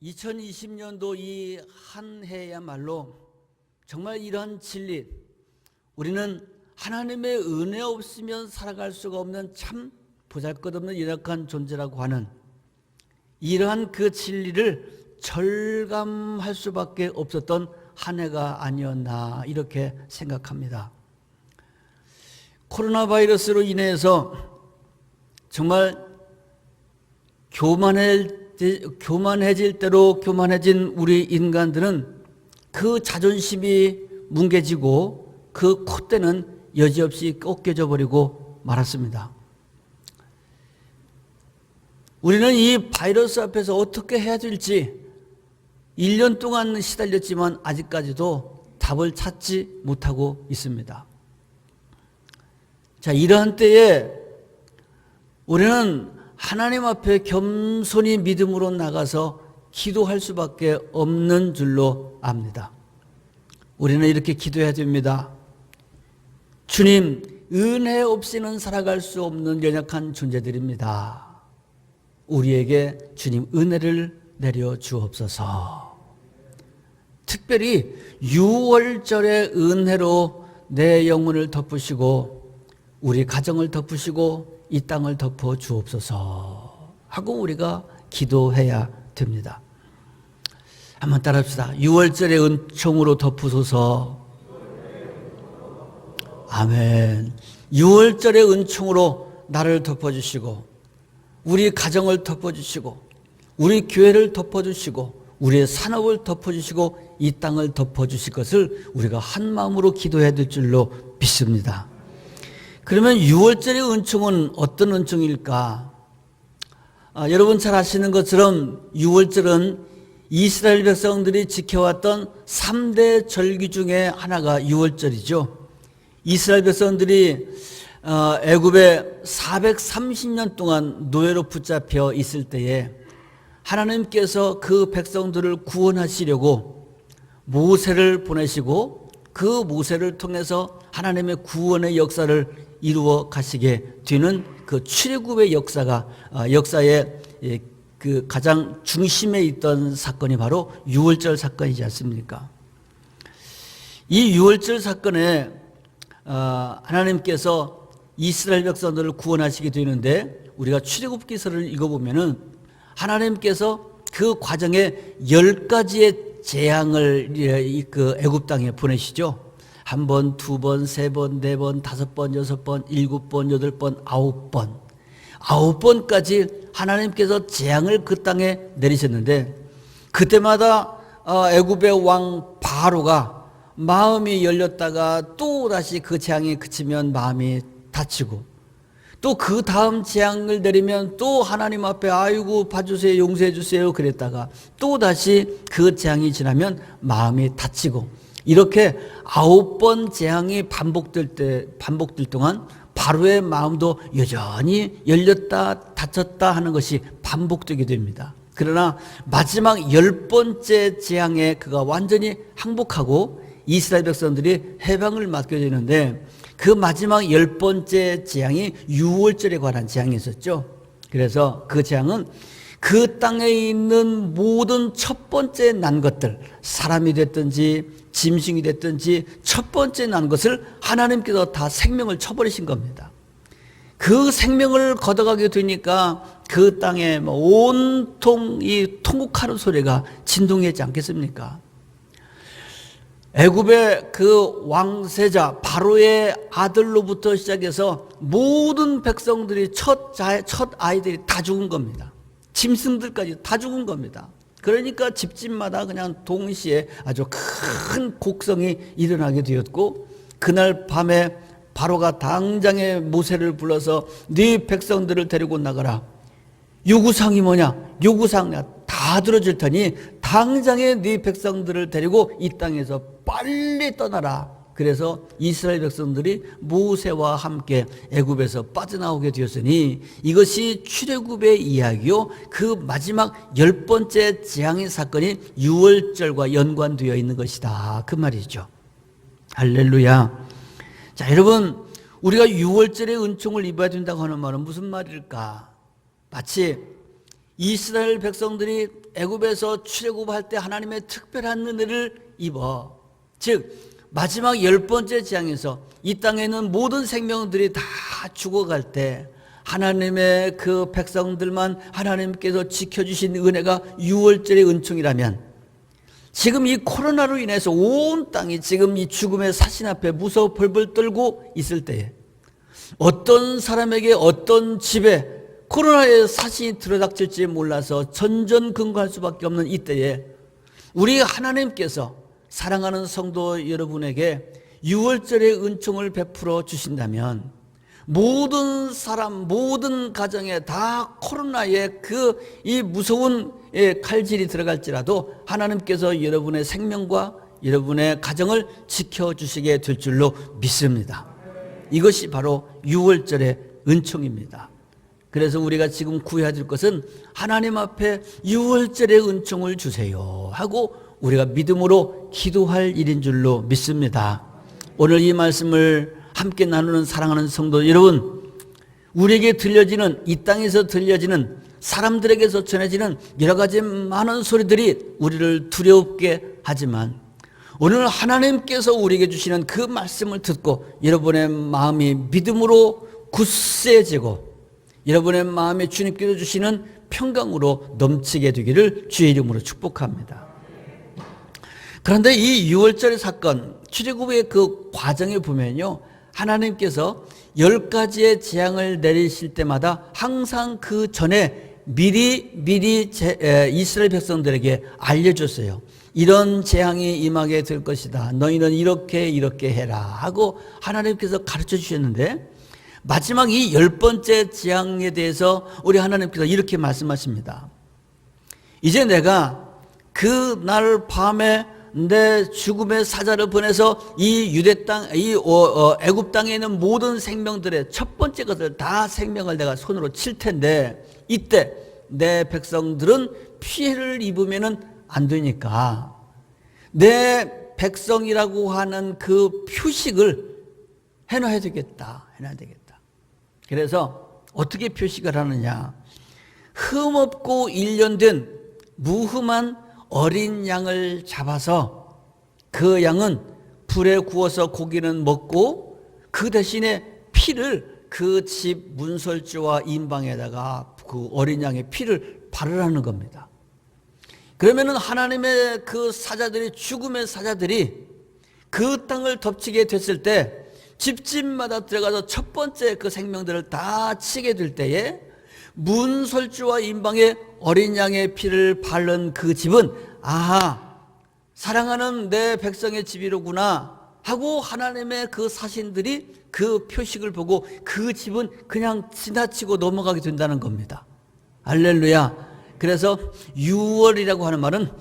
2020년도 이 한 해야말로 정말 이러한 진리, 우리는 하나님의 은혜 없으면 살아갈 수가 없는 참 보잘것없는 연약한 존재라고 하는 이러한 그 진리를 절감할 수밖에 없었던 한 해가 아니었나 이렇게 생각합니다. 코로나 바이러스로 인해서 정말 교만해질 대로 교만해진 우리 인간들은 그 자존심이 뭉개지고 그 콧대는 여지없이 꺾여져 버리고 말았습니다. 우리는 이 바이러스 앞에서 어떻게 해야 될지 1년 동안 시달렸지만 아직까지도 답을 찾지 못하고 있습니다. 자, 이러한 때에 우리는 하나님 앞에 겸손히 믿음으로 나가서 기도할 수밖에 없는 줄로 압니다. 우리는 이렇게 기도해야 됩니다. 주님, 은혜 없이는 살아갈 수 없는 연약한 존재들입니다. 우리에게 주님 은혜를 내려 주옵소서. 특별히 6월절의 은혜로 내 영혼을 덮으시고 우리 가정을 덮으시고 이 땅을 덮어 주옵소서 하고 우리가 기도해야 됩니다. 한번 따라합시다. 6월절의 은총으로 덮으소서. 아멘. 6월절의 은총으로 나를 덮어주시고 우리 가정을 덮어주시고 우리 교회를 덮어주시고 우리의 산업을 덮어주시고 이 땅을 덮어주실 것을 우리가 한 마음으로 기도해야 될 줄로 믿습니다. 그러면 6월절의 은총은 어떤 은총일까? 여러분 잘 아시는 것처럼 6월절은 이스라엘 백성들이 지켜왔던 3대 절기 중에 하나가 6월절이죠. 이스라엘 백성들이 애굽에 430년 동안 노예로 붙잡혀 있을 때에 하나님께서 그 백성들을 구원하시려고 모세를 보내시고 그 모세를 통해서 하나님의 구원의 역사를 이루어 가시게 되는 그 출애굽의 역사의 그 가장 중심에 있던 사건이 바로 6월절 사건이지 않습니까? 이 6월절 사건에 하나님께서 이스라엘 백성들을 구원하시게 되는데 우리가 출애굽기서를 읽어보면은 하나님께서 그 과정에 10가지의 재앙을 그 애굽 땅에 보내시죠. 1번, 2번, 3번, 4번, 5번, 6번, 7번, 8번, 9번 9번까지 하나님께서 재앙을 그 땅에 내리셨는데 그때마다 애굽의 왕 바로가 마음이 열렸다가 또 다시 그 재앙이 그치면 마음이 닫히고 또 그 다음 재앙을 내리면 또 하나님 앞에 아이고 봐주세요 용서해 주세요 그랬다가 또 다시 그 재앙이 지나면 마음이 닫히고 이렇게 9번 재앙이 반복될 동안 바로의 마음도 여전히 열렸다 닫혔다 하는 것이 반복되게 됩니다. 그러나 마지막 10번째 재앙에 그가 완전히 항복하고 이스라엘 백성들이 해방을 맡게 되는데 그 마지막 10번째 재앙이 6월절에 관한 재앙이었죠. 그래서 그 재앙은 그 땅에 있는 모든 첫 번째 난 것들, 사람이 됐든지 짐승이 됐든지 첫 번째 난 것을 하나님께서 다 생명을 쳐버리신 겁니다. 그 생명을 걷어가게 되니까 그 땅에 온통 이 통곡하는 소리가 진동하지 않겠습니까? 애굽의 그 왕세자 바로의 아들로부터 시작해서 모든 백성들이 첫 아이들이 다 죽은 겁니다. 짐승들까지 다 죽은 겁니다. 그러니까 집집마다 그냥 동시에 아주 큰 곡성이 일어나게 되었고 그날 밤에 바로가 당장에 모세를 불러서 네 백성들을 데리고 나가라. 요구사항이 뭐냐? 요구사항 내가 다 들어줄 테니 당장에 네 백성들을 데리고 이 땅에서 빨리 떠나라. 그래서 이스라엘 백성들이 모세와 함께 애굽에서 빠져나오게 되었으니 이것이 출애굽의 이야기요 그 마지막 10번째 재앙의 사건이 6월절과 연관되어 있는 것이다 그 말이죠. 할렐루야. 자, 여러분 우리가 6월절의 은총을 입어야 된다고 하는 말은 무슨 말일까? 마치 이스라엘 백성들이 애굽에서 출애굽할 때 하나님의 특별한 은혜를 입어. 즉 마지막 10번째 재앙에서 이 땅에 있는 모든 생명들이 다 죽어갈 때 하나님의 그 백성들만 하나님께서 지켜주신 은혜가 유월절의 은총이라면, 지금 이 코로나로 인해서 온 땅이 지금 이 죽음의 사신 앞에 무서워 벌벌 떨고 있을 때에, 어떤 사람에게 어떤 집에 코로나의 사신이 들어닥칠지 몰라서 전전긍긍할 수밖에 없는 이때에 우리 하나님께서 사랑하는 성도 여러분에게 유월절의 은총을 베풀어 주신다면, 모든 사람, 모든 가정에 다 코로나의 이 무서운 칼질이 들어갈지라도 하나님께서 여러분의 생명과 여러분의 가정을 지켜주시게 될 줄로 믿습니다. 이것이 바로 유월절의 은총입니다. 그래서 우리가 지금 구해야 될 것은 하나님 앞에 유월절의 은총을 주세요 하고 우리가 믿음으로 기도할 일인 줄로 믿습니다. 오늘 이 말씀을 함께 나누는 사랑하는 성도 여러분, 우리에게 들려지는, 이 땅에서 들려지는, 사람들에게서 전해지는 여러 가지 많은 소리들이 우리를 두렵게 하지만, 오늘 하나님께서 우리에게 주시는 그 말씀을 듣고 여러분의 마음이 믿음으로 굳세지고 여러분의 마음이 주님께서 주시는 평강으로 넘치게 되기를 주의 이름으로 축복합니다. 그런데 이 유월절의 사건, 출애굽의 그 과정에 보면요, 하나님께서 10가지의 재앙을 내리실 때마다 항상 그 전에 미리 이스라엘 백성들에게 알려줬어요. 이런 재앙이 임하게 될 것이다. 너희는 이렇게 해라 하고 하나님께서 가르쳐 주셨는데, 마지막 이 10번째 재앙에 대해서 우리 하나님께서 이렇게 말씀하십니다. 이제 내가 그 날 밤에 내 죽음의 사자를 보내서 이 유대 땅, 애굽 땅에 있는 모든 생명들의 첫 번째 것을 다 생명을 내가 손으로 칠 텐데, 이때 내 백성들은 피해를 입으면은 안 되니까 내 백성이라고 하는 그 표식을 해놔야 되겠다. 그래서 어떻게 표식을 하느냐? 흠없고 1년 된 무흠한 어린 양을 잡아서 그 양은 불에 구워서 고기는 먹고 그 대신에 피를 그 집 문설주와 인방에다가 그 어린 양의 피를 바르라는 겁니다. 그러면은 하나님의 그 사자들이, 죽음의 사자들이 그 땅을 덮치게 됐을 때 집집마다 들어가서 첫 번째 그 생명들을 다 치게 될 때에 문설주와 인방에 어린 양의 피를 바른 그 집은, 아하, 사랑하는 내 백성의 집이로구나 하고 하나님의 그 사신들이 그 표식을 보고 그 집은 그냥 지나치고 넘어가게 된다는 겁니다. 할렐루야. 그래서 유월이라고 하는 말은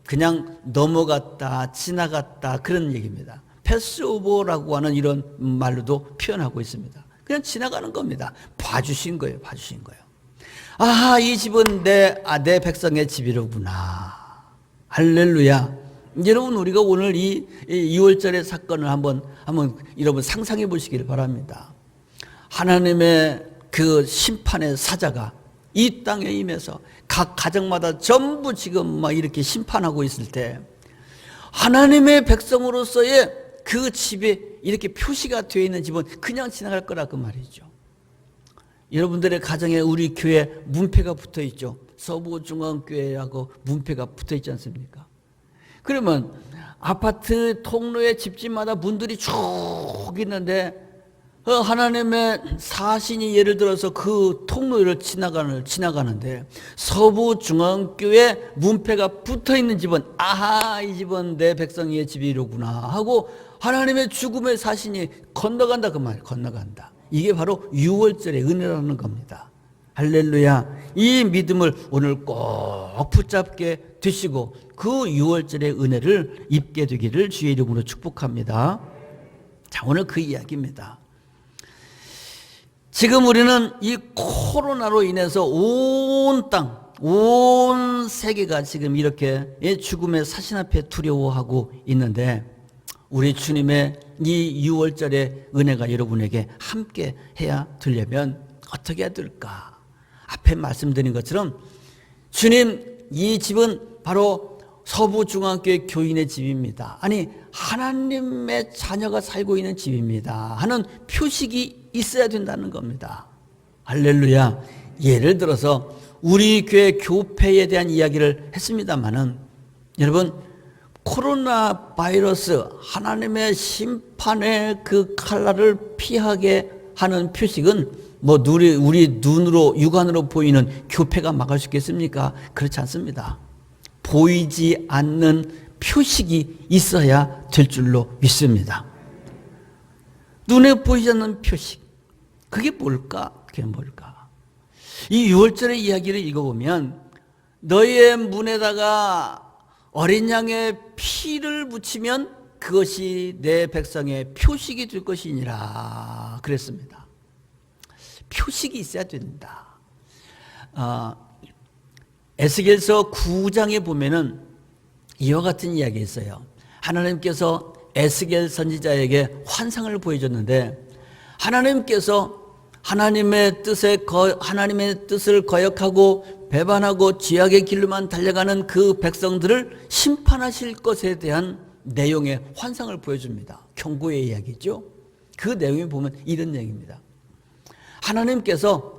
그냥 넘어갔다, 지나갔다, 그런 얘기입니다. 패스오버라고 하는 이런 말로도 표현하고 있습니다. 그냥 지나가는 겁니다. 봐주신 거예요. 아하, 이 집은 내 백성의 집이로구나. 할렐루야. 여러분, 우리가 오늘 이 2월절의 사건을 한번 여러분 상상해 보시기를 바랍니다. 하나님의 그 심판의 사자가 이 땅에 임해서 각 가정마다 전부 지금 막 이렇게 심판하고 있을 때, 하나님의 백성으로서의 그 집에 이렇게 표시가 되어 있는 집은 그냥 지나갈 거라 그 말이죠. 여러분들의 가정에 우리 교회 문패가 붙어 있죠. 서부중앙교회하고 문패가 붙어 있지 않습니까? 그러면 아파트 통로에 집집마다 문들이 쭉 있는데 하나님의 사신이 예를 들어서 그 통로를 지나가는데 서부중앙교회 문패가 붙어 있는 집은, 아하, 이 집은 내 백성의 집이로구나 하고 하나님의 죽음의 사신이 건너간다 그 말, 건너간다. 이게 바로 유월절의 은혜라는 겁니다. 할렐루야. 이 믿음을 오늘 꼭 붙잡게 되시고 그 유월절의 은혜를 입게 되기를 주의 이름으로 축복합니다. 자, 오늘 그 이야기입니다. 지금 우리는 이 코로나로 인해서 온 땅, 온 세계가 지금 이렇게 죽음의 사신 앞에 두려워하고 있는데, 우리 주님의 이 6월절의 은혜가 여러분에게 함께 해야 되려면 어떻게 해야 될까? 앞에 말씀드린 것처럼 주님 이 집은 바로 서부중앙교회 교인의 집입니다. 아니, 하나님의 자녀가 살고 있는 집입니다 하는 표식이 있어야 된다는 겁니다. 할렐루야. 예를 들어서 우리 교회 교폐에 대한 이야기를 했습니다마는, 여러분, 코로나 바이러스, 하나님의 심판의 그 칼날을 피하게 하는 표식은 뭐 우리 눈으로 육안으로 보이는 교폐가 막을 수 있겠습니까? 그렇지 않습니다. 보이지 않는 표식이 있어야 될 줄로 믿습니다. 눈에 보이지 않는 표식, 그게 뭘까? 그게 뭘까? 이 6월절의 이야기를 읽어보면, 너희의 문에다가 어린 양의 피를 묻히면 그것이 내 백성의 표식이 될 것이니라 그랬습니다. 표식이 있어야 된다. 에스겔서 9장에 보면은 이와 같은 이야기가 있어요. 하나님께서 에스겔 선지자에게 환상을 보여줬는데, 하나님께서 하나님의 뜻을 거역하고 배반하고 죄악의 길로만 달려가는 그 백성들을 심판하실 것에 대한 내용의 환상을 보여줍니다. 경고의 이야기죠. 그 내용을 보면 이런 얘기입니다. 하나님께서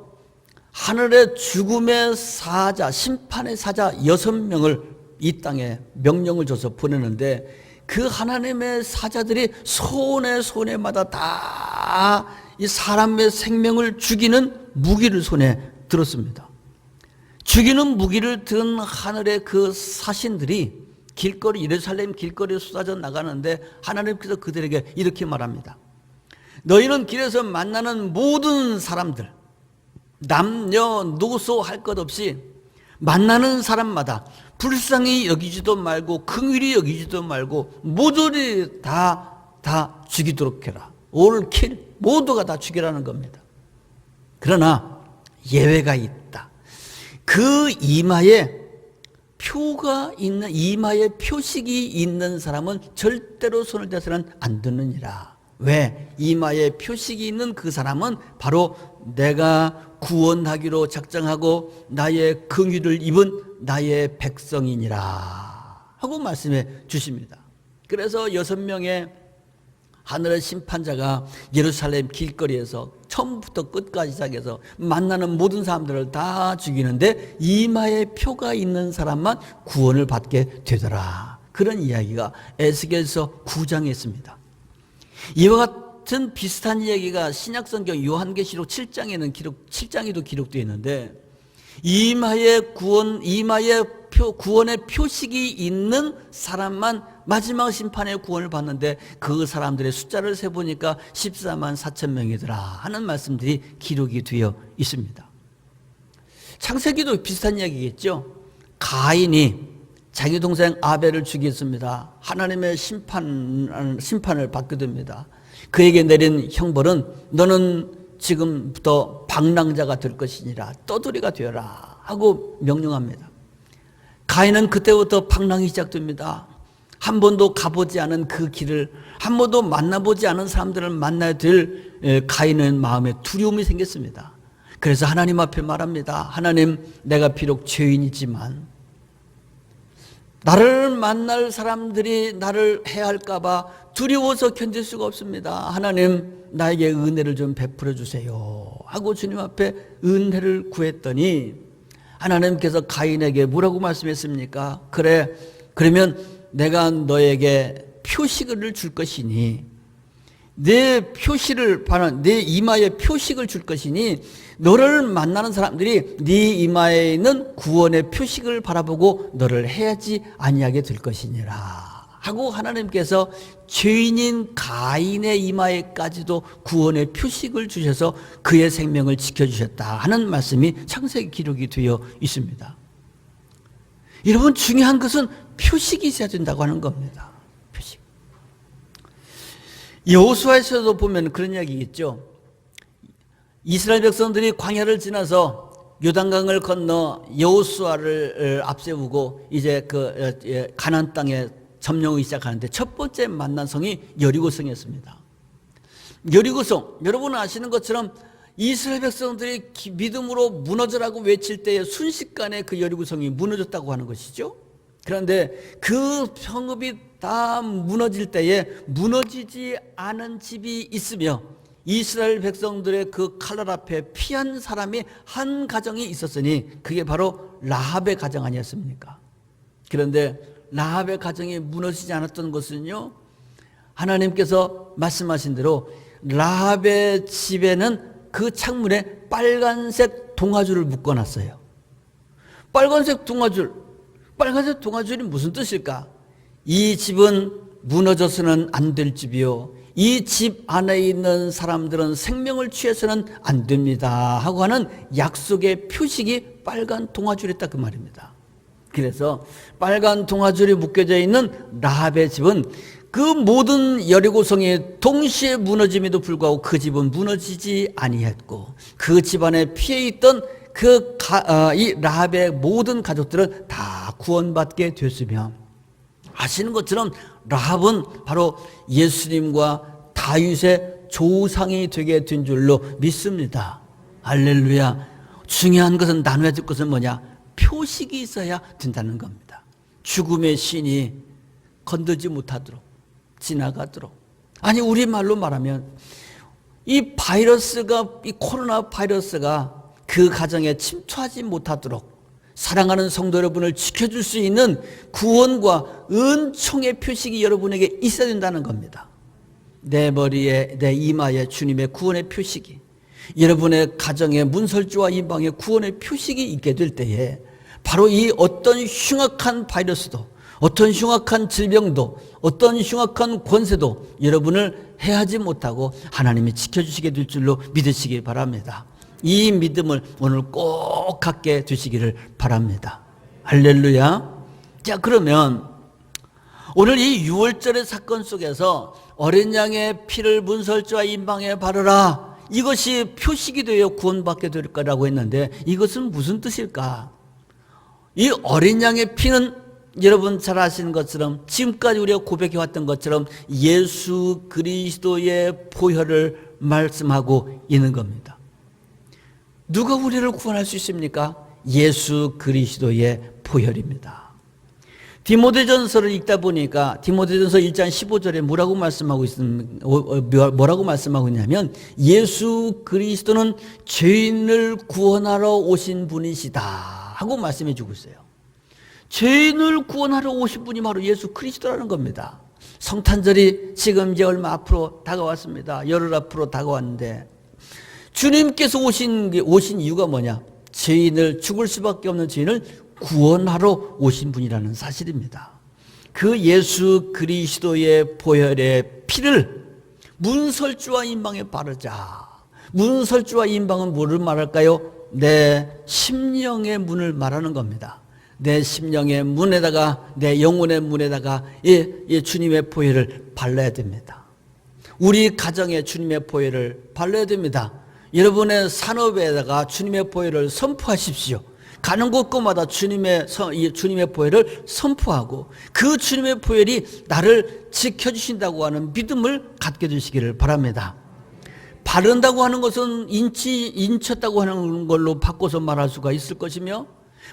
하늘의 죽음의 사자, 심판의 사자 6명을 이 땅에 명령을 줘서 보내는데, 그 하나님의 사자들이 손에마다 다 이 사람의 생명을 죽이는 무기를 손에 들었습니다. 죽이는 무기를 든 하늘의 그 사신들이 예루살렘 길거리에 쏟아져 나가는데, 하나님께서 그들에게 이렇게 말합니다. 너희는 길에서 만나는 모든 사람들, 남녀노소 할 것 없이 만나는 사람마다 불쌍히 여기지도 말고 긍휼히 여기지도 말고 모조리 다 죽이도록 해라. 올킬, 모두가 다 죽이라는 겁니다. 그러나 예외가 있다. 그 이마에 표식이 있는 사람은 절대로 손을 대서는 안 듣느니라. 왜? 이마에 표식이 있는 그 사람은 바로 내가 구원하기로 작정하고 나의 긍휼을 입은 나의 백성이니라 하고 말씀해 주십니다. 그래서 6명의 하늘의 심판자가 예루살렘 길거리에서 처음부터 끝까지 시작해서 만나는 모든 사람들을 다 죽이는데, 이마에 표가 있는 사람만 구원을 받게 되더라. 그런 이야기가 에스겔서 9장에 있습니다. 이와 같은 비슷한 이야기가 신약성경 요한계시록 7장에도 기록되어 있는데, 이마에 구원의 표식이 있는 사람만 마지막 심판의 구원을 받는데, 그 사람들의 숫자를 세보니까 14만 4천 명이더라 하는 말씀들이 기록이 되어 있습니다. 창세기도 비슷한 이야기겠죠. 가인이 자기 동생 아벨을 죽였습니다. 하나님의 심판을 받게 됩니다. 그에게 내린 형벌은 너는 지금부터 방랑자가 될 것이니라, 떠돌이가 되어라 하고 명령합니다. 가인은 그때부터 방랑이 시작됩니다. 한 번도 가보지 않은 그 길을, 한 번도 만나보지 않은 사람들을 만나야 될 가인의 마음에 두려움이 생겼습니다. 그래서 하나님 앞에 말합니다. 하나님, 내가 비록 죄인이지만 나를 만날 사람들이 나를 해할까 봐 두려워서 견딜 수가 없습니다. 하나님, 나에게 은혜를 좀 베풀어 주세요 하고 주님 앞에 은혜를 구했더니, 하나님께서 가인에게 뭐라고 말씀했습니까? 그래, 그러면 내가 너에게 표식을 줄 것이니, 내 이마에 표식을 줄 것이니, 너를 만나는 사람들이 네 이마에 있는 구원의 표식을 바라보고 너를 해하지 아니하게 될 것이니라 하고, 하나님께서 죄인인 가인의 이마에까지도 구원의 표식을 주셔서 그의 생명을 지켜주셨다 하는 말씀이 창세기 기록이 되어 있습니다. 여러분, 중요한 것은 표식이 있어야 된다고 하는 겁니다. 표식. 여호수아에서도 보면 그런 이야기겠죠. 이스라엘 백성들이 광야를 지나서 요단강을 건너 여호수아를 앞세우고 이제 가나안 땅에 점령하기 시작하는데, 첫 번째 만난 성이 여리고성이었습니다. 여리고성, 여러분 아시는 것처럼 이스라엘 백성들이 믿음으로 무너져라고 외칠 때에 순식간에 그 여리고성이 무너졌다고 하는 것이죠. 그런데 그 성읍이 다 무너질 때에 무너지지 않은 집이 있으며 이스라엘 백성들의 그 칼날 앞에 피한 사람이 한 가정이 있었으니 그게 바로 라합의 가정 아니었습니까? 그런데 라합의 가정이 무너지지 않았던 것은요, 하나님께서 말씀하신 대로 라합의 집에는 그 창문에 빨간색 동아줄을 묶어놨어요. 빨간색 동아줄이 무슨 뜻일까? 이 집은 무너져서는 안 될 집이요, 이 집 안에 있는 사람들은 생명을 취해서는 안 됩니다 하고 하는 약속의 표식이 빨간 동아줄에 있다 그 말입니다. 그래서 빨간 동아줄이 묶여져 있는 라합의 집은 그 모든 여리고성이 동시에 무너짐에도 불구하고 그 집은 무너지지 아니했고 그 집안에 피해 있던 이 라합의 모든 가족들은 다 구원받게 됐으며, 아시는 것처럼 라합은 바로 예수님과 다윗의 조상이 되게 된 줄로 믿습니다. 할렐루야. 중요한 것은 나눠야 될 것은 뭐냐? 표식이 있어야 된다는 겁니다. 죽음의 신이 건들지 못하도록, 지나가도록. 아니, 우리말로 말하면 이 코로나 바이러스가 그 가정에 침투하지 못하도록 사랑하는 성도 여러분을 지켜줄 수 있는 구원과 은총의 표식이 여러분에게 있어야 된다는 겁니다. 내 머리에, 내 이마에 주님의 구원의 표식이, 여러분의 가정에 문설주와 임방에 구원의 표식이 있게 될 때에 바로 이 어떤 흉악한 바이러스도, 어떤 흉악한 질병도, 어떤 흉악한 권세도 여러분을 해하지 못하고 하나님이 지켜주시게 될 줄로 믿으시기 바랍니다. 이 믿음을 오늘 꼭 갖게 되시기를 바랍니다. 할렐루야. 자, 그러면 오늘 이 6월절의 사건 속에서 어린 양의 피를 문설주와 임방에 바르라, 이것이 표식이 되어 구원받게 될 거라고 했는데 이것은 무슨 뜻일까? 이 어린 양의 피는 여러분 잘 아시는 것처럼 지금까지 우리가 고백해왔던 것처럼 예수 그리스도의 보혈을 말씀하고 있는 겁니다. 누가 우리를 구원할 수 있습니까? 예수 그리스도의 보혈입니다. 디모데전서를 읽다 보니까 디모데전서 1장 15절에 뭐라고 말씀하고 있냐면 예수 그리스도는 죄인을 구원하러 오신 분이시다 하고 말씀해 주고 있어요. 죄인을 구원하러 오신 분이 바로 예수 그리스도라는 겁니다. 성탄절이 지금 이제 얼마 앞으로 다가왔습니다. 열흘 앞으로 다가왔는데 주님께서 오신 이유가 뭐냐? 죽을 수밖에 없는 죄인을 구원하러 오신 분이라는 사실입니다. 그 예수 그리스도의 보혈의 피를 문설주와 임방에 바르자. 문설주와 임방은 뭐를 말할까요? 내 심령의 문을 말하는 겁니다. 내 심령의 문에다가, 내 영혼의 문에다가 주님의 보혈을 발라야 됩니다. 우리 가정에 주님의 보혈을 발라야 됩니다. 여러분의 산업에다가 주님의 보혈을 선포하십시오. 가는 곳곳마다 주님의 보혈을 선포하고 그 주님의 보혈이 나를 지켜주신다고 하는 믿음을 갖게 되시기를 바랍니다. 바른다고 하는 것은 인쳤다고 하는 걸로 바꿔서 말할 수가 있을 것이며,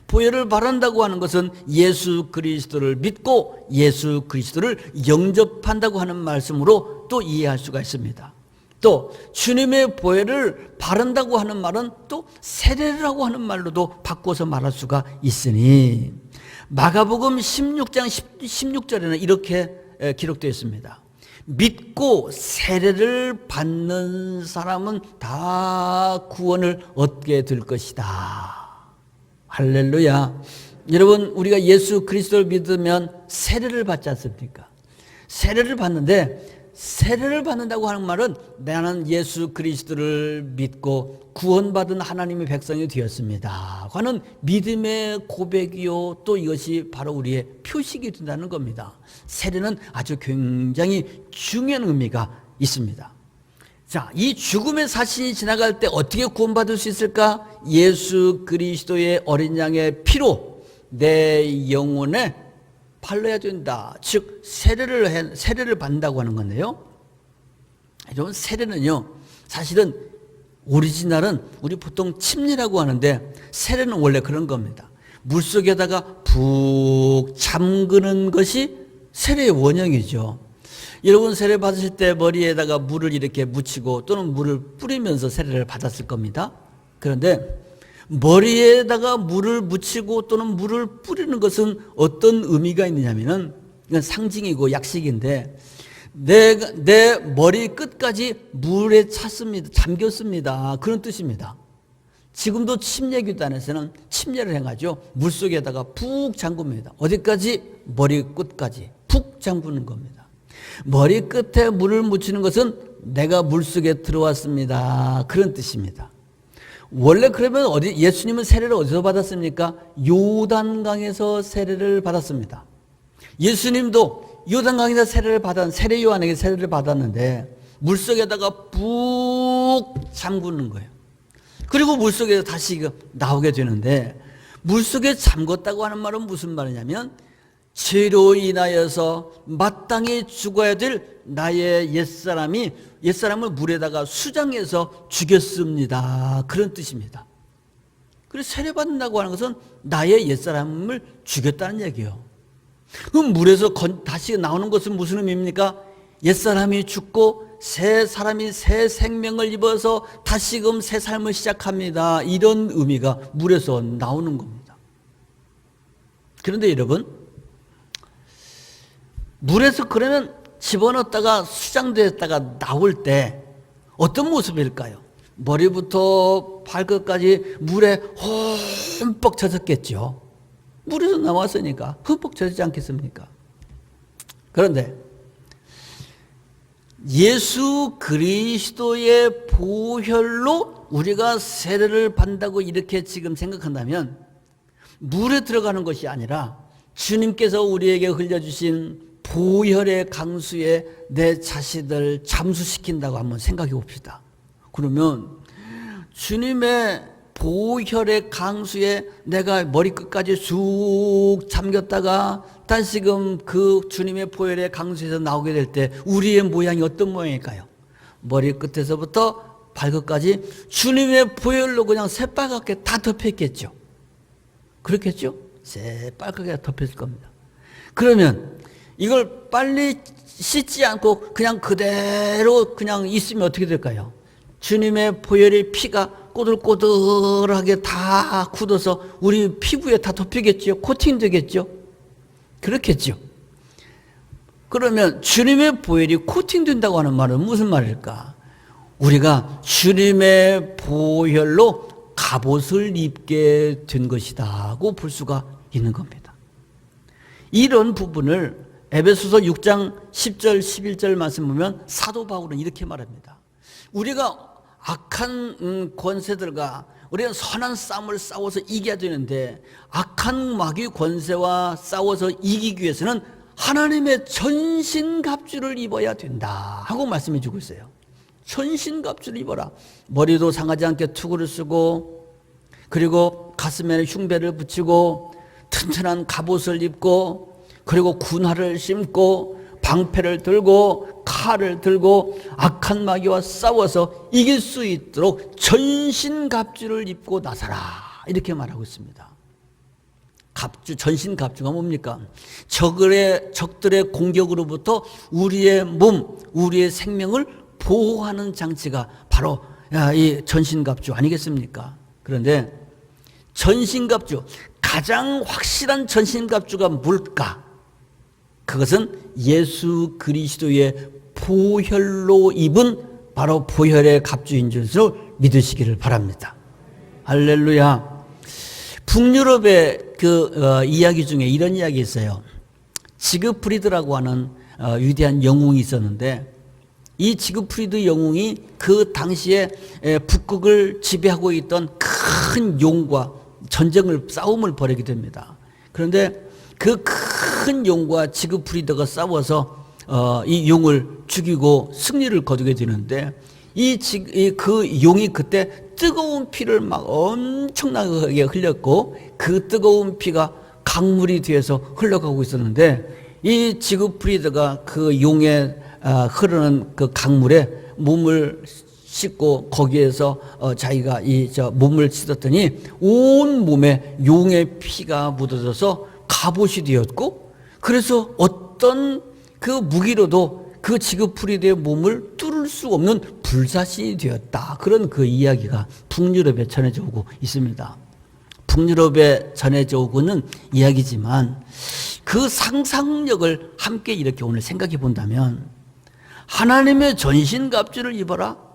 보혈을 바른다고 하는 것은 예수 그리스도를 믿고 예수 그리스도를 영접한다고 하는 말씀으로 또 이해할 수가 있습니다. 또 주님의 보혈을 바른다고 하는 말은 또 세례라고 하는 말로도 바꿔서 말할 수가 있으니, 마가복음 16장 16절에는 이렇게 기록되어 있습니다. 믿고 세례를 받는 사람은 다 구원을 얻게 될 것이다. 할렐루야. 여러분, 우리가 예수 그리스도를 믿으면 세례를 받지 않습니까? 세례를 받는데, 세례를 받는다고 하는 말은 나는 예수 그리스도를 믿고 구원받은 하나님의 백성이 되었습니다 하는 믿음의 고백이요, 또 이것이 바로 우리의 표식이 된다는 겁니다. 세례는 아주 굉장히 중요한 의미가 있습니다. 자, 이 죽음의 사신이 지나갈 때 어떻게 구원받을 수 있을까? 예수 그리스도의 어린 양의 피로 내 영혼에 발라야 된다. 즉 세례를 받는다고 하는 건데요. 여러분, 세례는요 사실은 오리지널은 우리 보통 침례라고 하는데 세례는 원래 그런 겁니다. 물속에다가 푹 잠그는 것이 세례의 원형이죠. 여러분 세례 받으실 때 머리에다가 물을 이렇게 묻히고 또는 물을 뿌리면서 세례를 받았을 겁니다. 그런데 머리에다가 물을 묻히고 또는 물을 뿌리는 것은 어떤 의미가 있느냐면은 이건 상징이고 약식인데 내 머리 끝까지 물에 찼습니다. 잠겼습니다. 그런 뜻입니다. 지금도 침례교단에서는 침례를 행하죠. 물속에다가 푹 잠굽니다. 어디까지? 머리 끝까지 푹 잠그는 겁니다. 머리 끝에 물을 묻히는 것은 내가 물속에 들어왔습니다. 그런 뜻입니다. 원래 그러면 예수님은 세례를 어디서 받았습니까? 요단강에서 세례를 받았습니다. 예수님도 요단강에서 세례 요한에게 세례를 받았는데 물속에다가 푹 잠그는 거예요. 그리고 물속에서 다시 나오게 되는데 물속에 잠궜다고 하는 말은 무슨 말이냐면 죄로 인하여서 마땅히 죽어야 될 나의 옛사람을 물에다가 수장해서 죽였습니다. 그런 뜻입니다. 그래서 세례받는다고 하는 것은 나의 옛사람을 죽였다는 얘기예요. 그럼 물에서 다시 나오는 것은 무슨 의미입니까? 옛사람이 죽고 새 사람이 새 생명을 입어서 다시금 새 삶을 시작합니다. 이런 의미가 물에서 나오는 겁니다. 그런데 여러분, 물에서 그러면 집어넣었다가 수장됐다가 나올 때 어떤 모습일까요? 머리부터 발끝까지 물에 흠뻑 젖었겠죠. 물에서 나왔으니까 흠뻑 젖지 않겠습니까? 그런데 예수 그리스도의 보혈로 우리가 세례를 받는다고 이렇게 지금 생각한다면 물에 들어가는 것이 아니라 주님께서 우리에게 흘려주신 보혈의 강수에 내 자신을 잠수시킨다고 한번 생각해 봅시다. 그러면 주님의 보혈의 강수에 내가 머리끝까지 쑥 잠겼다가 다시금 그 주님의 보혈의 강수에서 나오게 될 때 우리의 모양이 어떤 모양일까요? 머리끝에서부터 발끝까지 주님의 보혈로 그냥 새빨갛게 다 덮였겠죠. 그렇겠죠? 새빨갛게 덮였을 겁니다. 그러면 이걸 빨리 씻지 않고 그냥 그대로 그냥 있으면 어떻게 될까요? 주님의 보혈의 피가 꼬들꼬들하게 다 굳어서 우리 피부에 다 덮이겠죠. 코팅되겠죠. 그렇겠죠. 그러면 주님의 보혈이 코팅된다고 하는 말은 무슨 말일까? 우리가 주님의 보혈로 갑옷을 입게 된 것이다고 볼 수가 있는 겁니다. 이런 부분을 에베소서 6장 10절 11절 말씀 보면 사도 바울은 이렇게 말합니다. 우리가 악한 권세들과 우리는 선한 싸움을 싸워서 이겨야 되는데 악한 마귀 권세와 싸워서 이기기 위해서는 하나님의 전신갑주를 입어야 된다 하고 말씀해 주고 있어요. 전신갑주를 입어라. 머리도 상하지 않게 투구를 쓰고 그리고 가슴에는 흉배를 붙이고 튼튼한 갑옷을 입고 그리고 군화를 신고 방패를 들고 칼을 들고 악한 마귀와 싸워서 이길 수 있도록 전신갑주를 입고 나서라 이렇게 말하고 있습니다. 전신갑주가 뭡니까? 적들의 공격으로부터 우리의 몸, 우리의 생명을 보호하는 장치가 바로 이 전신갑주 아니겠습니까? 그런데 전신갑주, 가장 확실한 전신갑주가 뭘까? 그것은 예수 그리스도의 보혈로 입은 바로 보혈의 갑주인 줄을 믿으시기를 바랍니다. 할렐루야. 북유럽의 이야기 중에 이런 이야기 있어요. 지그프리드라고 하는 위대한 영웅이 있었는데 이 지그프리드 영웅이 그 당시에 북극을 지배하고 있던 큰 용과 싸움을 벌이게 됩니다. 그런데 그 큰 용과 지그프리드가 싸워서 이 용을 죽이고 승리를 거두게 되는데 그 용이 그때 뜨거운 피를 막 엄청나게 흘렸고 그 뜨거운 피가 강물이 되어서 흘러가고 있었는데 이 지그프리드가 그 용에 흐르는 그 강물에 몸을 씻고 거기에서 자기가 몸을 씻었더니 온 몸에 용의 피가 묻어져서 갑옷이 되었고, 그래서 어떤 그 무기로도 그 지긋풀이의 몸을 뚫을 수 없는 불사신이 되었다. 그런 그 이야기가 북유럽에 전해져 오고 있습니다. 북유럽에 전해져 오고는 이야기지만 그 상상력을 함께 이렇게 오늘 생각해 본다면, 하나님의 전신갑주를 입어라.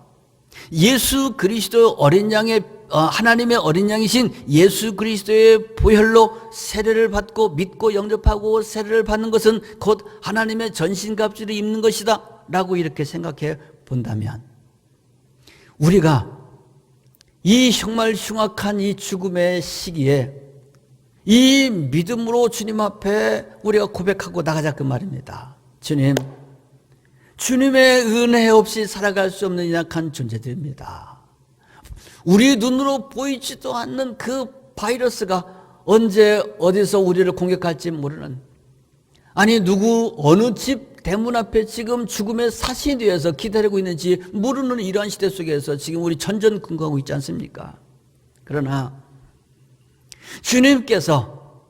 예수 그리스도 어린 양의 하나님의 어린 양이신 예수 그리스도의 보혈로 세례를 받고 믿고 영접하고 세례를 받는 것은 곧 하나님의 전신갑주를 입는 것이다 라고 이렇게 생각해 본다면, 우리가 이 정말 흉악한 이 죽음의 시기에 이 믿음으로 주님 앞에 우리가 고백하고 나가자 그 말입니다. 주님의 은혜 없이 살아갈 수 없는 연약한 존재들입니다. 우리 눈으로 보이지도 않는 그 바이러스가 언제 어디서 우리를 공격할지 모르는, 아니 어느 집 대문 앞에 지금 죽음의 사신이 되어서 기다리고 있는지 모르는 이러한 시대 속에서 지금 우리 전전긍긍하고 있지 않습니까? 그러나 주님께서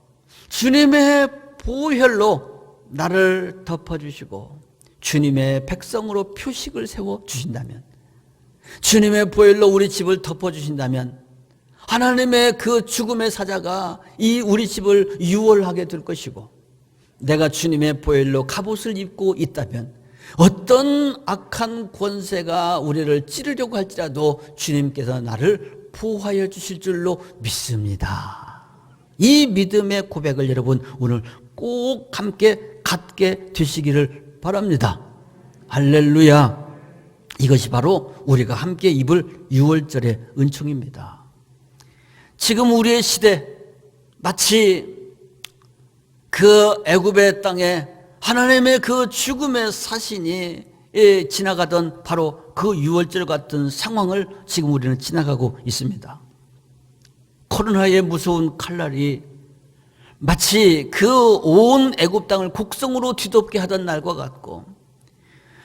주님의 보혈로 나를 덮어주시고 주님의 백성으로 표식을 세워주신다면, 주님의 보혈로 우리 집을 덮어주신다면, 하나님의 그 죽음의 사자가 이 우리 집을 유월하게 될 것이고, 내가 주님의 보혈로 갑옷을 입고 있다면 어떤 악한 권세가 우리를 찌르려고 할지라도 주님께서 나를 보호하여 주실 줄로 믿습니다. 이 믿음의 고백을 여러분 오늘 꼭 함께 갖게 되시기를 바랍니다. 할렐루야. 이것이 바로 우리가 함께 입을 유월절의 은총입니다. 지금 우리의 시대, 마치 그 애굽의 땅에 하나님의 그 죽음의 사신이 지나가던 바로 그 유월절 같은 상황을 지금 우리는 지나가고 있습니다. 코로나의 무서운 칼날이 마치 그 온 애굽 땅을 곡성으로 뒤덮게 하던 날과 같고,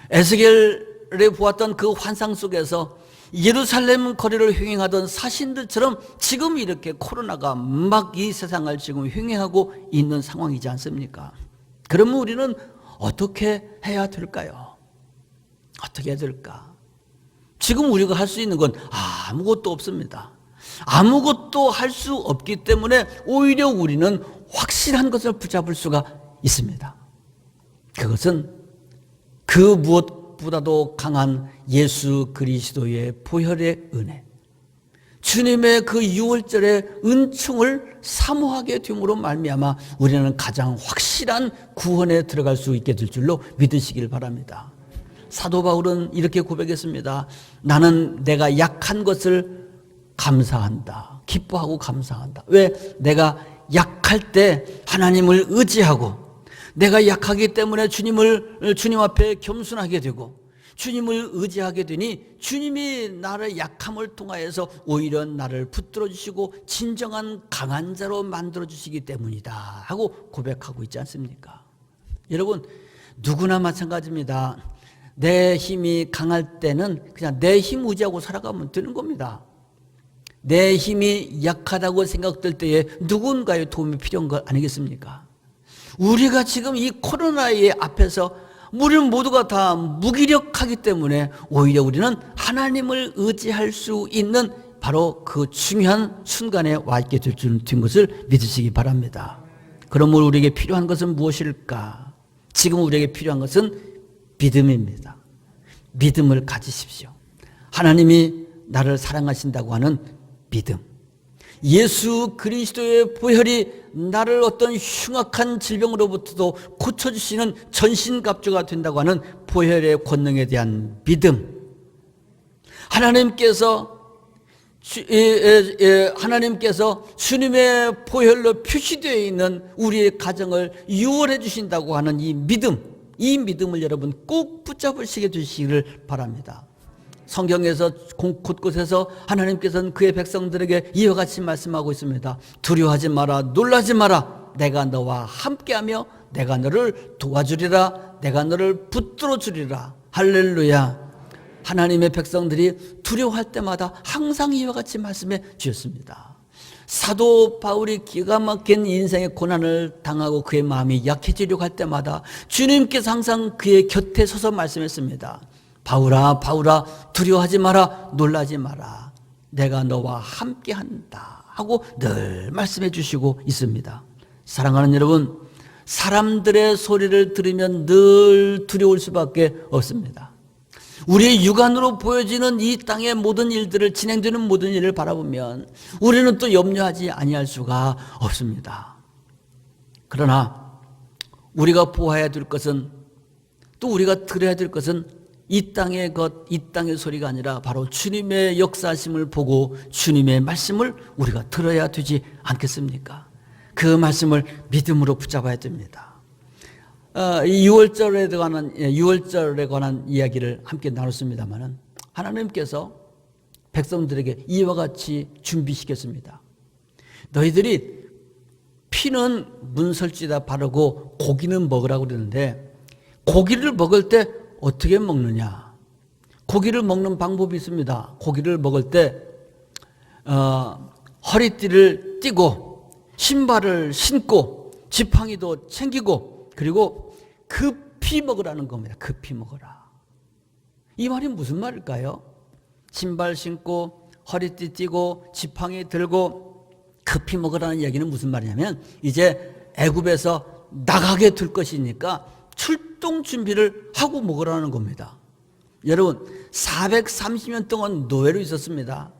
에스겔에 보았던 그 환상 속에서 예루살렘 거리를 횡행하던 사신들처럼 지금 이렇게 코로나가 막 이 세상을 지금 횡행하고 있는 상황이지 않습니까? 그러면 우리는 어떻게 해야 될까요? 어떻게 해야 될까? 지금 우리가 할 수 있는 건 아무것도 없습니다. 아무것도 할 수 없기 때문에 오히려 우리는 확실한 것을 붙잡을 수가 있습니다. 그것은 그 무엇보다도 강한 예수 그리스도의 보혈의 은혜, 주님의 그 유월절의 은총을 사모하게 됨으로 말미암아 우리는 가장 확실한 구원에 들어갈 수 있게 될 줄로 믿으시길 바랍니다. 사도 바울은 이렇게 고백했습니다. 나는 내가 약한 것을 감사한다. 기뻐하고 감사한다. 왜? 내가 약할 때 하나님을 의지하고, 내가 약하기 때문에 주님 앞에 겸손하게 되고 주님을 의지하게 되니 주님이 나를 약함을 통하여서 오히려 나를 붙들어 주시고 진정한 강한 자로 만들어 주시기 때문이다 하고 고백하고 있지 않습니까? 여러분, 누구나 마찬가지입니다. 내 힘이 강할 때는 그냥 내 힘 의지하고 살아가면 되는 겁니다. 내 힘이 약하다고 생각될 때에 누군가의 도움이 필요한 것 아니겠습니까? 우리가 지금 이 코로나의 앞에서 우리 모두가 다 무기력하기 때문에 오히려 우리는 하나님을 의지할 수 있는 바로 그 중요한 순간에 와 있게 된 것을 믿으시기 바랍니다. 그러므로 우리에게 필요한 것은 무엇일까? 지금 우리에게 필요한 것은 믿음입니다. 믿음을 가지십시오. 하나님이 나를 사랑하신다고 하는 믿음, 예수 그리스도의 보혈이 나를 어떤 흉악한 질병으로부터도 고쳐주시는 전신갑주가 된다고 하는 보혈의 권능에 대한 믿음, 하나님께서 주님의 보혈로 표시되어 있는 우리의 가정을 유월해 주신다고 하는 이 믿음을 여러분 꼭 붙잡으시게 되시기를 바랍니다. 성경에서 곳곳에서 하나님께서는 그의 백성들에게 이와 같이 말씀하고 있습니다. 두려워하지 마라, 놀라지 마라. 내가 너와 함께하며 내가 너를 도와주리라. 내가 너를 붙들어 주리라. 할렐루야. 하나님의 백성들이 두려워할 때마다 항상 이와 같이 말씀해 주셨습니다. 사도 바울이 기가 막힌 인생의 고난을 당하고 그의 마음이 약해지려고 할 때마다 주님께서 항상 그의 곁에 서서 말씀했습니다. 바울아, 바울아, 두려워하지 마라, 놀라지 마라. 내가 너와 함께한다 하고 늘 말씀해 주시고 있습니다. 사랑하는 여러분, 사람들의 소리를 들으면 늘 두려울 수밖에 없습니다. 우리의 육안으로 보여지는 이 땅의 모든 일들을, 진행되는 모든 일을 바라보면 우리는 또 염려하지 아니할 수가 없습니다. 그러나 우리가 보아야 될 것은, 또 우리가 들어야 될 것은 이 땅의 것, 이 땅의 소리가 아니라 바로 주님의 역사하심을 보고 주님의 말씀을 우리가 들어야 되지 않겠습니까? 그 말씀을 믿음으로 붙잡아야 됩니다. 이 6월절에 관한 이야기를 함께 나눴습니다마는 하나님께서 백성들에게 이와 같이 준비시켰습니다. 너희들이 피는 문설지에다 바르고 고기는 먹으라고 그러는데, 고기를 먹을 때 어떻게 먹느냐? 고기를 먹는 방법이 있습니다. 고기를 먹을 때 허리띠를 띠고 신발을 신고 지팡이도 챙기고, 그리고 급히 먹으라는 겁니다. 급히 먹어라. 이 말이 무슨 말일까요? 신발 신고 허리띠 띠고 지팡이 들고 급히 먹으라는 얘기는 무슨 말이냐면, 이제 애굽에서 나가게 될 것이니까 출동 준비를 하고 먹으라는 겁니다. 여러분, 430년 동안 노예로 있었습니다.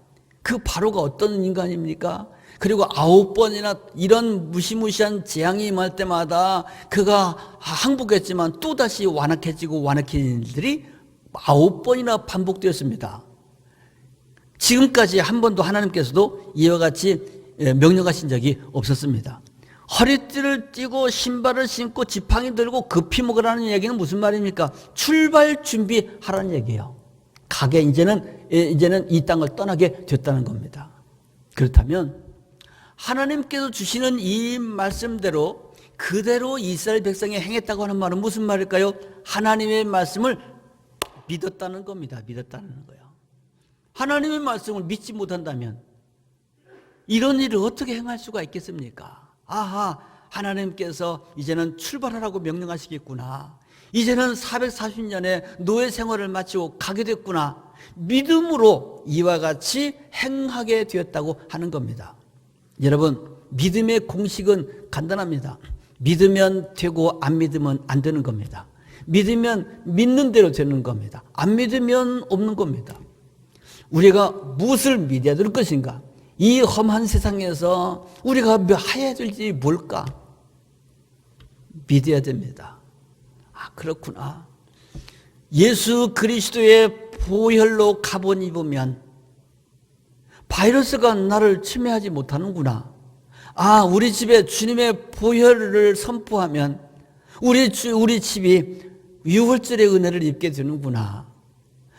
그 바로가 어떤 인간입니까? 그리고 9번이나 이런 무시무시한 재앙이 임할 때마다 그가 항복했지만 또다시 완악해지고 완악해진 일들이 9번이나 반복되었습니다. 지금까지 한 번도 하나님께서도 이와 같이 명령하신 적이 없었습니다. 허리띠를 띠고 신발을 신고 지팡이 들고 급히 먹으라는 얘기는 무슨 말입니까? 출발 준비하라는 얘기예요. 가게 이제는 이 땅을 떠나게 됐다는 겁니다. 그렇다면 하나님께서 주시는 이 말씀대로 그대로 이스라엘 백성이 행했다고 하는 말은 무슨 말일까요? 하나님의 말씀을 믿었다는 겁니다. 믿었다는 거예요. 하나님의 말씀을 믿지 못한다면 이런 일을 어떻게 행할 수가 있겠습니까? 아하, 하나님께서 이제는 출발하라고 명령하시겠구나. 이제는 440년의 노예 생활을 마치고 가게 됐구나. 믿음으로 이와 같이 행하게 되었다고 하는 겁니다. 여러분, 믿음의 공식은 간단합니다. 믿으면 되고 안 믿으면 안 되는 겁니다. 믿으면 믿는 대로 되는 겁니다. 안 믿으면 없는 겁니다. 우리가 무엇을 믿어야 될 것인가? 이 험한 세상에서 우리가 해야 될 일이 뭘까? 믿어야 됩니다. 아, 그렇구나. 예수 그리스도의 보혈로 갑옷 입으면 바이러스가 나를 침해하지 못하는구나. 아, 우리 집에 주님의 보혈을 선포하면 우리 집이 유월절의 은혜를 입게 되는구나.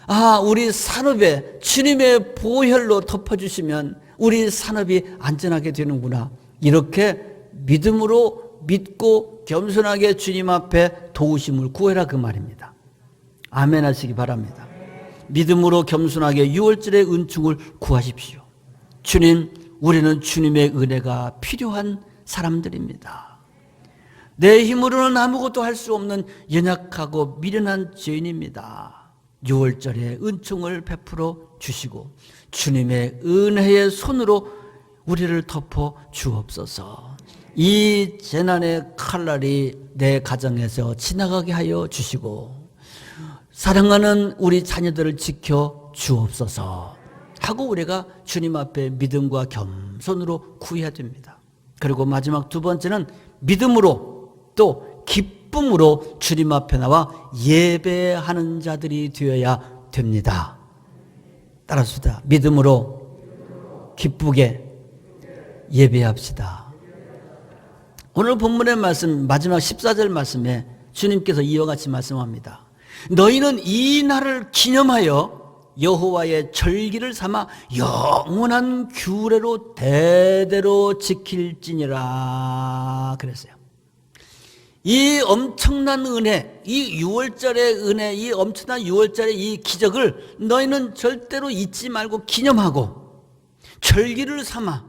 아, 우리 산업에 주님의 보혈로 덮어주시면 우리 산업이 안전하게 되는구나. 이렇게 믿음으로 믿고 겸손하게 주님 앞에 도우심을 구해라, 그 말입니다. 아멘 하시기 바랍니다. 믿음으로 겸손하게 유월절의 은총을 구하십시오. 주님, 우리는 주님의 은혜가 필요한 사람들입니다. 내 힘으로는 아무것도 할 수 없는 연약하고 미련한 죄인입니다. 유월절에 은총을 베풀어 주시고 주님의 은혜의 손으로 우리를 덮어 주옵소서. 이 재난의 칼날이 내 가정에서 지나가게 하여 주시고 사랑하는 우리 자녀들을 지켜 주옵소서 하고 우리가 주님 앞에 믿음과 겸손으로 구해야 됩니다. 그리고 마지막 두 번째는 믿음으로 또 기쁨으로 주님 앞에 나와 예배하는 자들이 되어야 됩니다. 따라합시다. 믿음으로 기쁘게 예배합시다. 오늘 본문의 말씀 마지막 14절 말씀에 주님께서 이와 같이 말씀합니다. 너희는 이 날을 기념하여 여호와의 절기를 삼아 영원한 규례로 대대로 지킬지니라 그랬어요. 이 엄청난 은혜, 이 6월절의 은혜, 이 엄청난 6월절의 이 기적을 너희는 절대로 잊지 말고 기념하고 절기를 삼아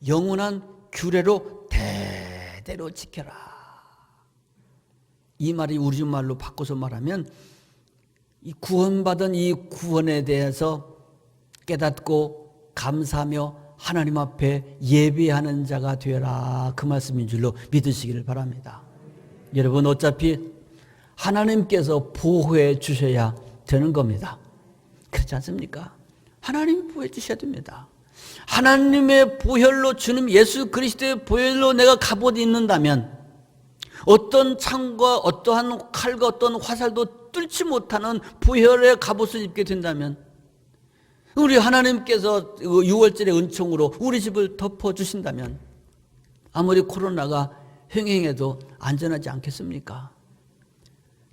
영원한 규례로 대대로 지켜라. 이 말이 우리 말로 바꿔서 말하면 이 구원받은 이 구원에 대해서 깨닫고 감사하며 하나님 앞에 예배하는 자가 되어라. 그 말씀인 줄로 믿으시기를 바랍니다. 여러분, 어차피 하나님께서 보호해 주셔야 되는 겁니다. 그렇지 않습니까? 하나님 보호해 주셔야 됩니다. 하나님의 보혈로, 주님 예수 그리스도의 보혈로 내가 갑옷 입는다면 어떤 창과 어떠한 칼과 어떤 화살도 뚫지 못하는 보혈의 갑옷을 입게 된다면 우리 하나님께서 6월절의 은총으로 우리 집을 덮어주신다면 아무리 코로나가 횡행해도 안전하지 않겠습니까?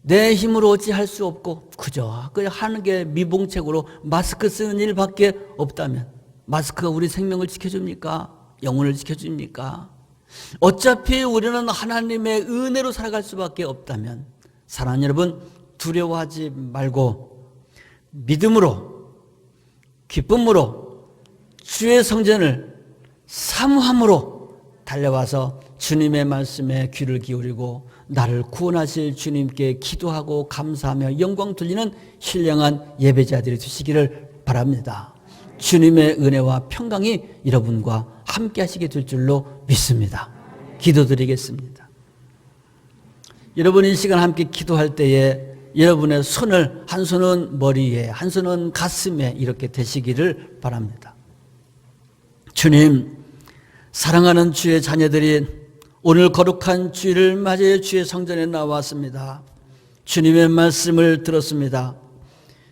내 힘으로 어찌 할 수 없고 그저 그냥 하는 게 미봉책으로 마스크 쓰는 일밖에 없다면 마스크가 우리 생명을 지켜줍니까? 영혼을 지켜줍니까? 어차피 우리는 하나님의 은혜로 살아갈 수밖에 없다면 사랑하는 여러분, 두려워하지 말고 믿음으로 기쁨으로 주의 성전을 사모함으로 달려와서 주님의 말씀에 귀를 기울이고 나를 구원하실 주님께 기도하고 감사하며 영광 돌리는 신령한 예배자들이 되시기를 바랍니다. 주님의 은혜와 평강이 여러분과 함께 하시게 될 줄로 믿습니다. 기도드리겠습니다. 여러분, 이 시간 함께 기도할 때에 여러분의 손을, 한 손은 머리에, 한 손은 가슴에 이렇게 대시기를 바랍니다. 주님, 사랑하는 주의 자녀들이 오늘 거룩한 주일을 맞이해 주의 성전에 나왔습니다. 주님의 말씀을 들었습니다.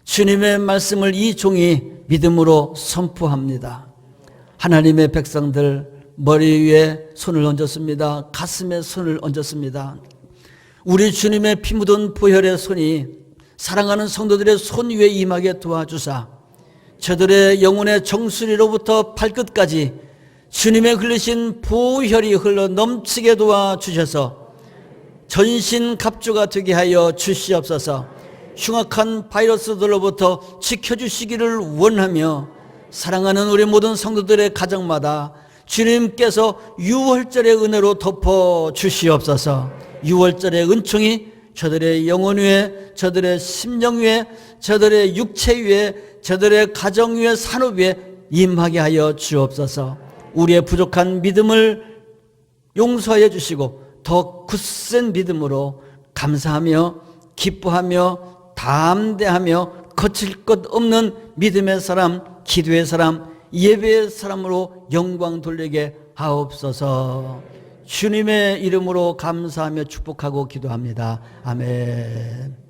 주님의 말씀을 이 종이 믿음으로 선포합니다. 하나님의 백성들 머리 위에 손을 얹었습니다. 가슴에 손을 얹었습니다. 우리 주님의 피 묻은 보혈의 손이 사랑하는 성도들의 손 위에 임하게 도와주사 저들의 영혼의 정수리로부터 발끝까지 주님의 흘리신 보혈이 흘러 넘치게 도와주셔서 전신 갑주가 되게 하여 주시옵소서. 흉악한 바이러스들로부터 지켜주시기를 원하며 사랑하는 우리 모든 성도들의 가정마다 주님께서 6월절의 은혜로 덮어 주시옵소서. 6월절의 은총이 저들의 영혼 위에, 저들의 심령 위에, 저들의 육체 위에, 저들의 가정 위에, 산업 위에 임하게 하여 주옵소서. 우리의 부족한 믿음을 용서하여 주시고 더 굳센 믿음으로 감사하며 기뻐하며 담대하며 거칠 것 없는 믿음의 사람, 기도의 사람, 예배의 사람으로 영광 돌리게 하옵소서. 주님의 이름으로 감사하며 축복하고 기도합니다. 아멘.